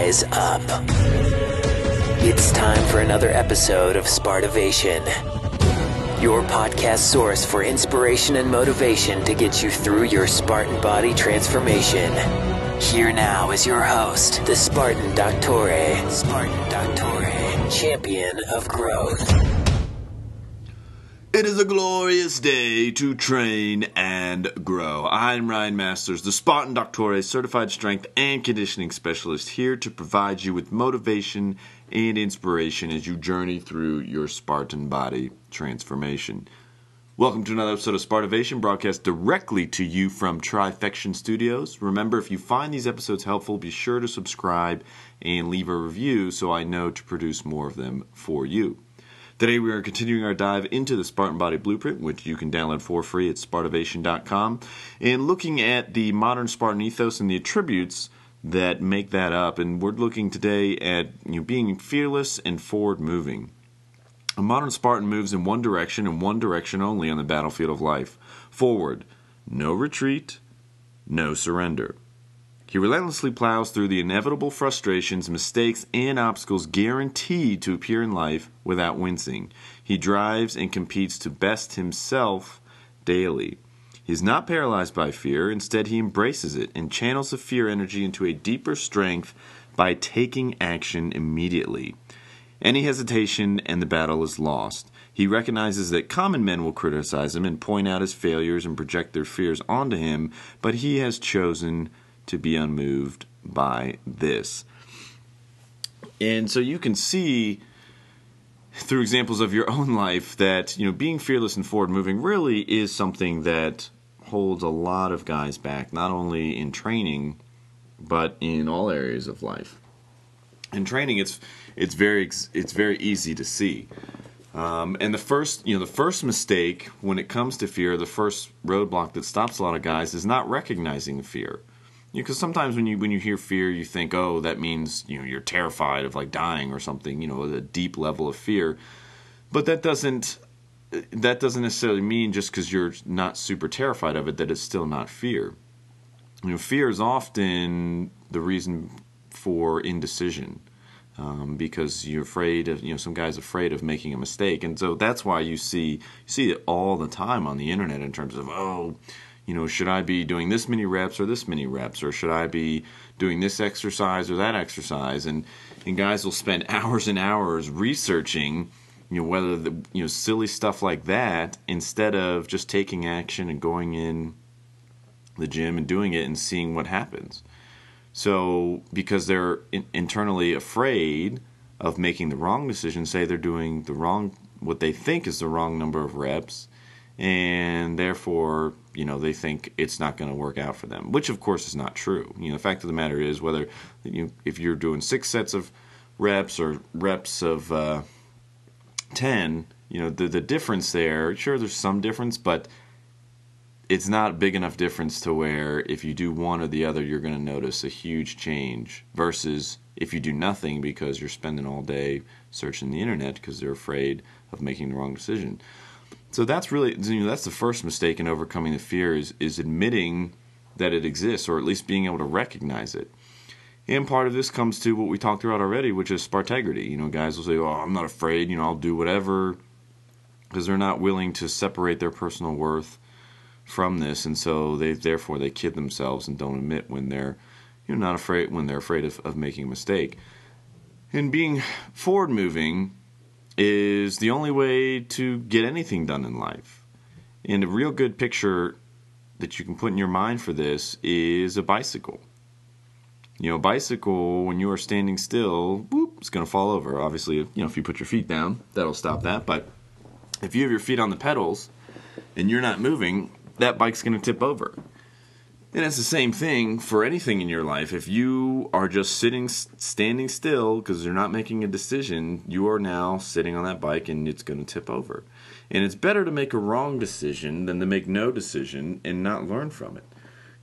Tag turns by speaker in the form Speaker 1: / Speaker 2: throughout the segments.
Speaker 1: Rise up. It's time for another episode of Spartivation, your podcast source for inspiration and motivation to get you through your Spartan body transformation. Here now is your host, the Spartan Doctore, champion of growth.
Speaker 2: It is a glorious day to train and grow. I'm Ryan Masters, the Spartan Doctore, certified strength and conditioning specialist, here to provide you with motivation and inspiration as you journey through your Spartan body transformation. Welcome to another episode of Spartivation, broadcast directly to you from Trifection Studios. Remember, if you find these episodes helpful, be sure to subscribe and leave a review so I know to produce more of them for you. Today we are continuing our dive into the Spartan Body Blueprint, which you can download for free at Spartivation.com, and looking at the Modern Spartan ethos and the attributes that make that up. And we're looking today at being fearless and forward-moving. A modern Spartan moves in one direction and one direction only on the battlefield of life. Forward, no retreat, no surrender. He relentlessly plows through the inevitable frustrations, mistakes, and obstacles guaranteed to appear in life without wincing. He drives and competes to best himself daily. He is not paralyzed by fear. Instead, he embraces it and channels the fear energy into a deeper strength by taking action immediately. Any hesitation and the battle is lost. He recognizes that common men will criticize him and point out his failures and project their fears onto him, but he has chosen to be unmoved by this. And so you can see through examples of your own life that being fearless and forward moving really is something that holds a lot of guys back, not only in training but in all areas of life. In training, it's very easy to see. And the first mistake when it comes to fear, the first roadblock that stops a lot of guys is not recognizing the fear. Because sometimes when you hear fear, you think, oh, that means you're terrified of like dying or something, a deep level of fear. But that doesn't necessarily mean just because you're not super terrified of it that it's still not fear. Fear is often the reason for indecision, because you're afraid of some guy's afraid of making a mistake, and so that's why you see it all the time on the internet in terms of should I be doing this many reps or this many reps, or should I be doing this exercise or that exercise? And guys will spend hours and hours researching, whether silly stuff like that, instead of just taking action and going in the gym and doing it and seeing what happens. So because they're internally afraid of making the wrong decision, say they're doing what they think is the wrong number of reps, and therefore, they think it's not going to work out for them, which of course is not true. The fact of the matter is, whether if you're doing 6 sets of reps or reps of 10, the difference there, sure, there's some difference, but it's not a big enough difference to where if you do one or the other, you're going to notice a huge change, versus if you do nothing because you're spending all day searching the internet because they're afraid of making the wrong decision. So that's really, that's the first mistake in overcoming the fear is admitting that it exists, or at least being able to recognize it. And part of this comes to what we talked about already, which is Spartegrity. Guys will say, oh, I'm not afraid, I'll do whatever, because they're not willing to separate their personal worth from this, and so therefore they kid themselves and don't admit when they're not afraid, when they're afraid of making a mistake. And being forward moving is the only way to get anything done in life. And a real good picture that you can put in your mind for this is a bicycle. A bicycle, when you are standing still, it's going to fall over. Obviously, if you put your feet down, that'll stop that. But if you have your feet on the pedals and you're not moving, that bike's going to tip over. And it's the same thing for anything in your life. If you are just standing still because you're not making a decision, you are now sitting on that bike and it's going to tip over. And it's better to make a wrong decision than to make no decision and not learn from it.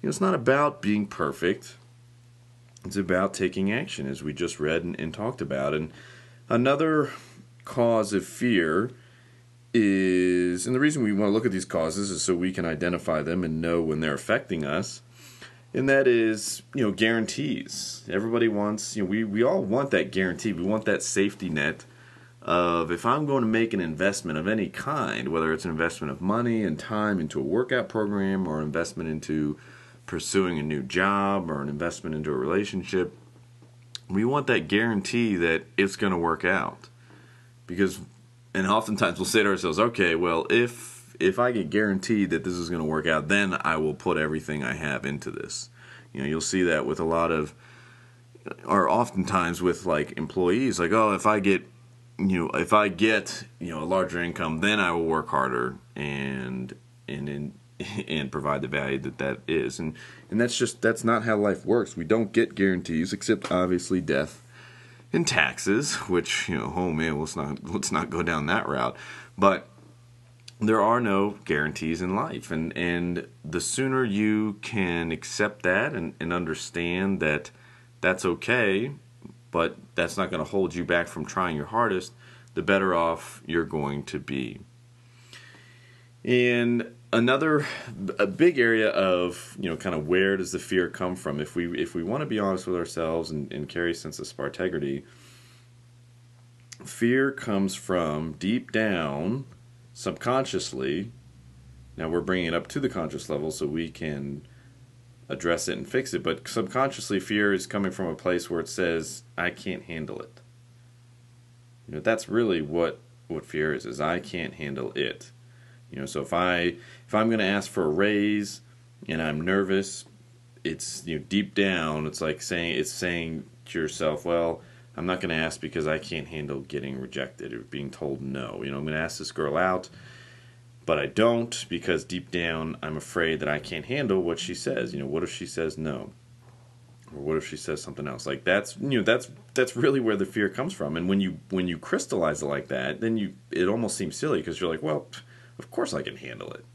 Speaker 2: It's not about being perfect. It's about taking action, as we just read and talked about. And another cause of fear is, and the reason we want to look at these causes is so we can identify them and know when they're affecting us. And that is, guarantees. Everybody wants, we all want that guarantee. We want that safety net of, if I'm going to make an investment of any kind, whether it's an investment of money and time into a workout program, or an investment into pursuing a new job, or an investment into a relationship, we want that guarantee that it's going to work out. And oftentimes we'll say to ourselves, okay, well, if I get guaranteed that this is going to work out, then I will put everything I have into this. You'll see that with a lot of, or oftentimes with like employees, like, oh, if I get a larger income, then I will work harder and provide the value that is. And that's not how life works. We don't get guarantees, except obviously death and taxes, which, oh man, let's not go down that route. But there are no guarantees in life, and the sooner you can accept that and understand that that's okay, but that's not going to hold you back from trying your hardest, the better off you're going to be. And a big area of, kind of where does the fear come from? If we want to be honest with ourselves and carry a sense of Spartegrity, fear comes from deep down, subconsciously. Now we're bringing it up to the conscious level so we can address it and fix it, but subconsciously fear is coming from a place where it says, I can't handle it. That's really what fear is I can't handle it. So if I'm going to ask for a raise and I'm nervous, it's, deep down, it's like saying to yourself, well, I'm not going to ask because I can't handle getting rejected or being told no. I'm going to ask this girl out, but I don't, because deep down I'm afraid that I can't handle what she says. What if she says no? Or what if she says something else? Like that's really where the fear comes from. And when you crystallize it like that, then it almost seems silly, because you're like, well, of course I can handle it,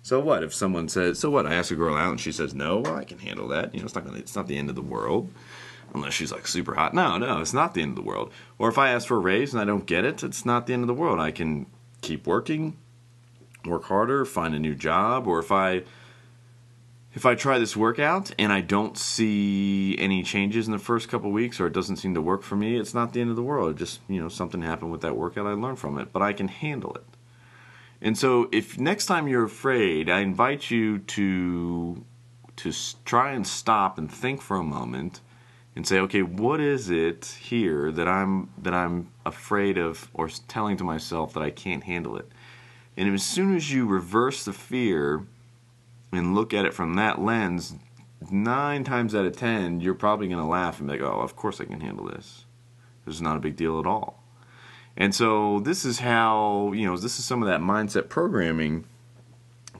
Speaker 2: So what if someone says, so what? I ask a girl out and she says no, well, I can handle that. It's not the end of the world. Unless she's like super hot. No, it's not the end of the world. Or if I ask for a raise and I don't get it, it's not the end of the world. I can keep working, work harder, find a new job. Or if I try this workout and I don't see any changes in the first couple weeks, or it doesn't seem to work for me, it's not the end of the world. It just, something happened with that workout, I learned from it, but I can handle it. And so if next time you're afraid, I invite you to try and stop and think for a moment and say, okay, what is it here that I'm afraid of, or telling to myself that I can't handle it? And as soon as you reverse the fear and look at it from that lens, 9 times out of 10, you're probably going to laugh and be like, oh, of course I can handle this. This is not a big deal at all. And so this is how, this is some of that mindset programming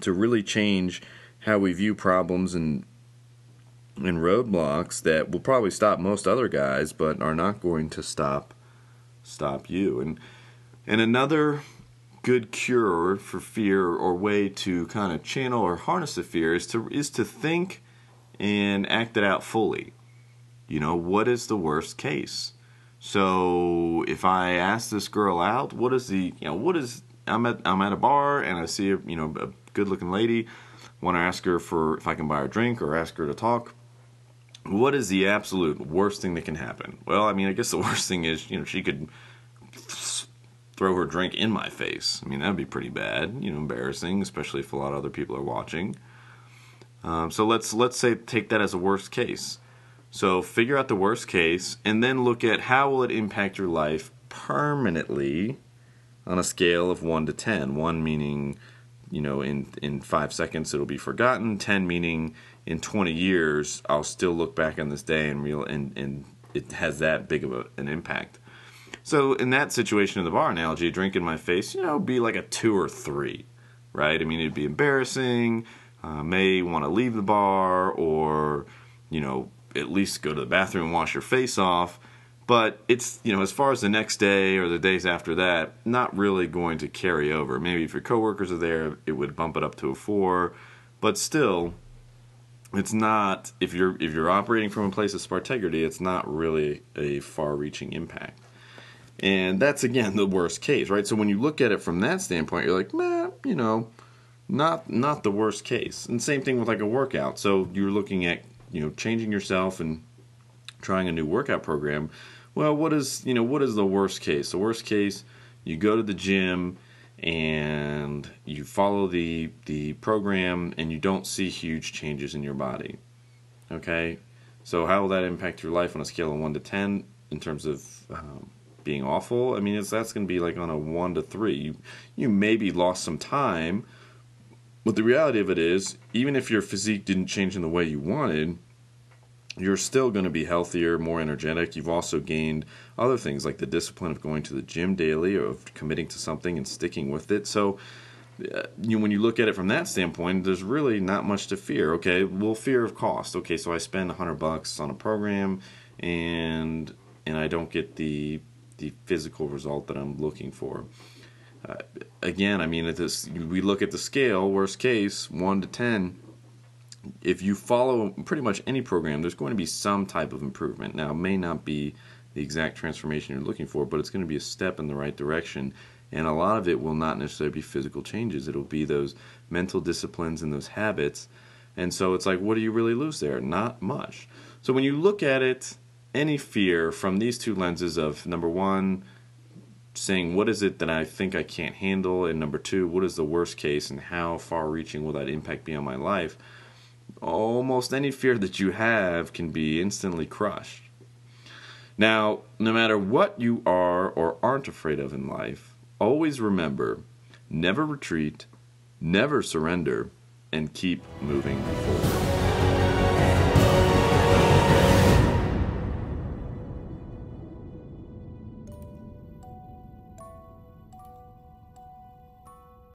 Speaker 2: to really change how we view problems and roadblocks that will probably stop most other guys, but are not going to stop you. And another good cure for fear, or way to kind of channel or harness the fear, is to think and act it out fully. What is the worst case? So if I ask this girl out, I'm at a bar and I see a good looking lady, want to ask her if I can buy her a drink or ask her to talk. What is the absolute worst thing that can happen? Well, I guess the worst thing is, she could throw her drink in my face. That would be pretty bad, embarrassing, especially if a lot of other people are watching. So let's say take that as a worst case. So figure out the worst case, and then look at how will it impact your life permanently on a scale of 1 to 10. 1 meaning, in 5 seconds it'll be forgotten. 10 meaning in 20 years I'll still look back on this day and it has that big of an impact. So in that situation, in the bar analogy, a drink in my face, would be like a 2 or 3, right? It'd be embarrassing. May want to leave the bar, or at least go to the bathroom and wash your face off. But it's, as far as the next day or the days after that, not really going to carry over. Maybe if your coworkers are there, it would bump it up to a 4. But still, it's not, if you're operating from a place of Spartegrity, it's not really a far-reaching impact. And that's, again, the worst case, right? So when you look at it from that standpoint, you're like, not the worst case. And same thing with like a workout. So you're looking at, changing yourself and trying a new workout program. Well, what is the worst case? The worst case, you go to the gym and you follow the program and you don't see huge changes in your body. Okay? So how will that impact your life on a scale of 1 to 10 in terms of being awful? I mean, that's going to be like on a 1 to 3. You maybe lost some time, but the reality of it is, even if your physique didn't change in the way you wanted, you're still going to be healthier, more energetic. You've also gained other things like the discipline of going to the gym daily, or of committing to something and sticking with it. So when you look at it from that standpoint, there's really not much to fear. Okay, well, fear of cost. Okay, so I spend $100 on a program and I don't get the physical result that I'm looking for. Again, I mean, we look at the scale, worst case, 1 to 10. If you follow pretty much any program, there's going to be some type of improvement. Now, it may not be the exact transformation you're looking for, but it's going to be a step in the right direction. And a lot of it will not necessarily be physical changes. It'll be those mental disciplines and those habits. And so it's like, what do you really lose there? Not much. So when you look at it, any fear from these two lenses of, number one, saying what is it that I think I can't handle, and number two, what is the worst case and how far-reaching will that impact be on my life, almost any fear that you have can be instantly crushed. Now, no matter what you are or aren't afraid of in life, always remember, never retreat, never surrender, and keep moving forward.